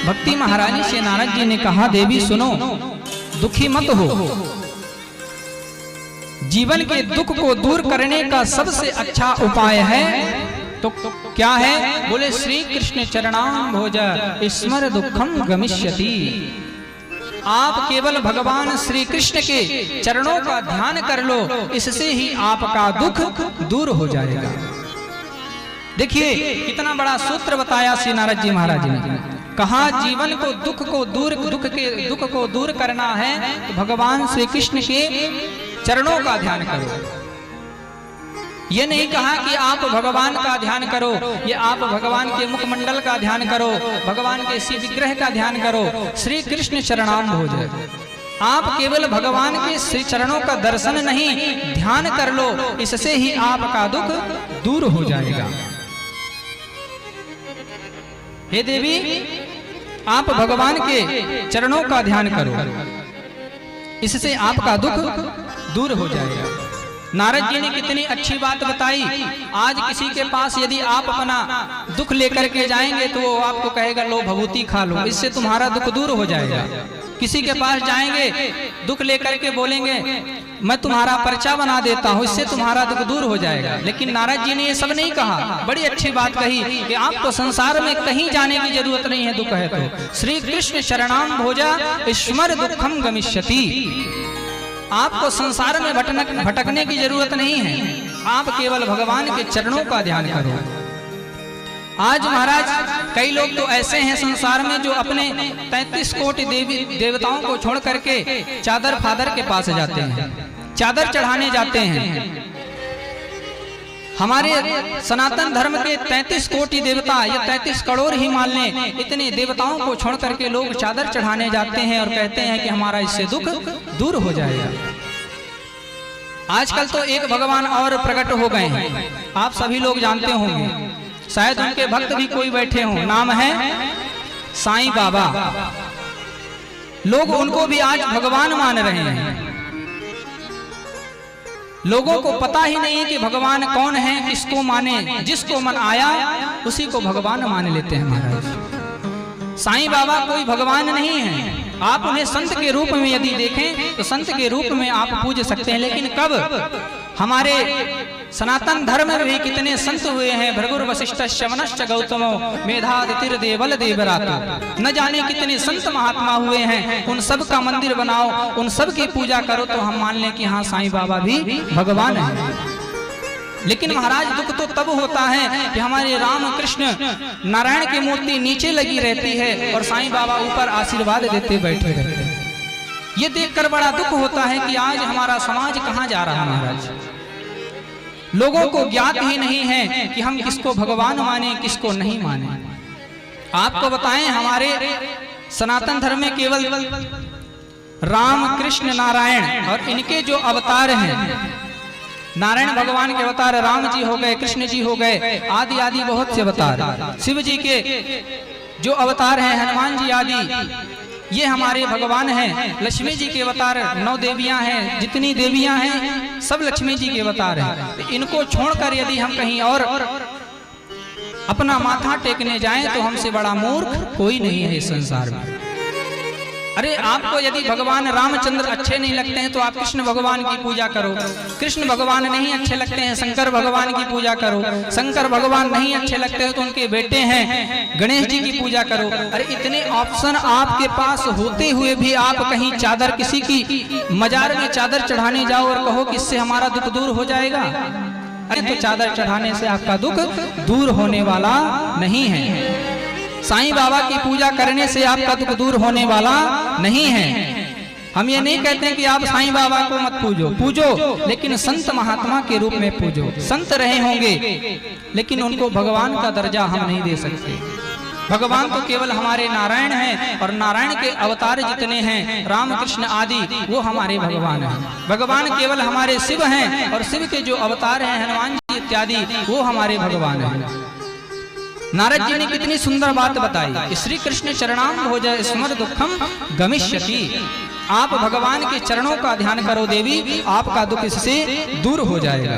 भक्ति महारानी से नारद जी ने कहा, देवी सुनो, दुखी मत हो। जीवन के दुख को दूर करने का सबसे अच्छा उपाय है तो क्या है? बोले श्री कृष्ण चरणाम भोज स्मर दुखम गमिष्यति। आप केवल भगवान श्री कृष्ण के चरणों का ध्यान कर लो, इससे ही आपका दुख दूर हो जाएगा। देखिए कितना बड़ा सूत्र बताया श्री नारद जी महाराज ने। कहा जीवन को दुख को दूर करना है तो भगवान श्री कृष्ण के चरणों का ध्यान करो। ये नहीं कहा कि आप भगवान का ध्यान करो, ये आप भगवान के मुखमंडल का ध्यान करो, भगवान के श्री विग्रह का ध्यान करो। श्री कृष्ण चरणाम भोज, आप केवल भगवान के श्री चरणों का दर्शन नहीं ध्यान कर लो, इससे ही आपका दुख दूर हो जाएगा। हे देवी, आप भगवान के चरणों का ध्यान करो, इससे आपका दुख दूर हो जाएगा। नारद जी ने कितनी अच्छी बात बताई। आज किसी के पास यदि आप अपना दुख लेकर के जाएंगे तो वो आपको कहेगा लो भभूति खा लो, इससे तुम्हारा दुख दूर हो जाएगा। किसी के पास जाएंगे दुख लेकर के बोलेंगे मैं तुम्हारा पर्चा बना देता हूँ, इससे तुम्हारा दुख दूर हो जाएगा। लेकिन नारद जी ने ये सब नहीं कहा। बड़ी अच्छी बात कही कि आपको संसार में कहीं जाने की जरूरत नहीं है, दुख है तो श्री कृष्ण शरणाम भोजा स्मर दुखम गमिष्यति। आपको संसार में भटकने की जरूरत नहीं है, आप केवल भगवान के चरणों का ध्यान करो। आज महाराज कई लोग तो ऐसे हैं संसार में जो अपने 33 कोटि देवताओं को छोड़ करके चादर फादर के पास जाते हैं, चादर चढ़ाने जाते हैं। हमारे सनातन धर्म के 33 कोटि देवता या 33 करोड़ ही मान लें, इतने देवताओं को छोड़ करके लोग चादर चढ़ाने जाते हैं और कहते हैं कि हमारा इससे दुख दूर हो जाएगा। आजकल तो एक भगवान और प्रकट हो गए हैं, आप सभी लोग जानते होंगे, शायद उनके भक्त भी कोई बैठे हों, नाम है साईं बाबा। लोग उनको भी आज भगवान मान रहे हैं। लोगों को पता ही नहीं कि भगवान कौन है, किसको माने, जिसको मन आया उसी को भगवान मान लेते हैं। महाराज साईं बाबा कोई भगवान नहीं है। आप उन्हें संत के रूप में यदि देखें तो संत के रूप में आप पूज सकते हैं, लेकिन कब? हमारे सनातन धर्म में भी कितने संत हुए हैं, भृगुर वशिष्ठ शमनश्च गौतमो मेधातिथिर देवल देवरात। न जाने कितने संत महात्मा हुए हैं, उन सब का मंदिर बनाओ, उन सब की पूजा करो तो हम मान लें कि हाँ साईं बाबा भी भगवान है। लेकिन महाराज दुख तो तब होता है कि हमारे राम कृष्ण नारायण की मूर्ति नीचे लगी रहती है और साईं बाबा ऊपर आशीर्वाद देते बैठे रहते हैं। ये देखकर बड़ा दुख होता है कि आज हमारा समाज कहाँ जा रहा है। महाराज लोगों को ज्ञात ही नहीं है कि हम किसको भगवान माने, किसको नहीं माने। आपको बताएं, हमारे सनातन धर्म में केवल राम कृष्ण नारायण और इनके जो अवतार हैं, नारायण भगवान के अवतार राम जी हो गए, कृष्ण जी हो गए, आदि आदि बहुत से अवतार, शिव जी के जो अवतार हैं, हनुमान जी आदि, ये हमारे भगवान हैं। लक्ष्मी जी के अवतार 9 देवियां हैं, जितनी देवियां हैं सब लक्ष्मी जी के अवतार हैं। इनको छोड़कर यदि हम कहीं और अपना माथा टेकने जाएं तो हमसे बड़ा मूर्ख कोई नहीं है इस संसार में। अरे आपको यदि भगवान रामचंद्र अच्छे नहीं लगते हैं तो आप कृष्ण भगवान की पूजा करो, कृष्ण भगवान नहीं अच्छे लगते हैं शंकर भगवान की पूजा करो, शंकर भगवान नहीं अच्छे लगते हैं तो उनके बेटे हैं गणेश जी की पूजा करो। अरे इतने ऑप्शन आपके पास होते हुए भी आप कहीं चादर, किसी की मजार में चादर चढ़ाने जाओ और कहो कि इससे हमारा दुख दूर हो जाएगा। अरे तो चादर चढ़ाने से आपका दुख दूर होने वाला नहीं है। साईं बाबा की पूजा करने से आपका दुख दूर होने वाला नहीं है। हम ये नहीं कहते कि आप साईं बाबा को मत पूजो, पूजो लेकिन संत महात्मा के रूप में पूजो। संत रहे होंगे लेकिन उनको भगवान का दर्जा हम नहीं दे सकते। भगवान तो केवल हमारे नारायण हैं और नारायण के अवतार जितने हैं राम कृष्ण आदि वो हमारे भगवान हैं। भगवान केवल हमारे शिव हैं और शिव के जो अवतार हैं हनुमान जी इत्यादि वो हमारे भगवान हैं। नारद जी ने कितनी सुंदर बात बताई, श्री कृष्ण चरणाम भोज स्मर दुखम गमिष्यति। आप भगवान के चरणों का ध्यान करो देवी, आपका दुख इससे दूर हो जाएगा।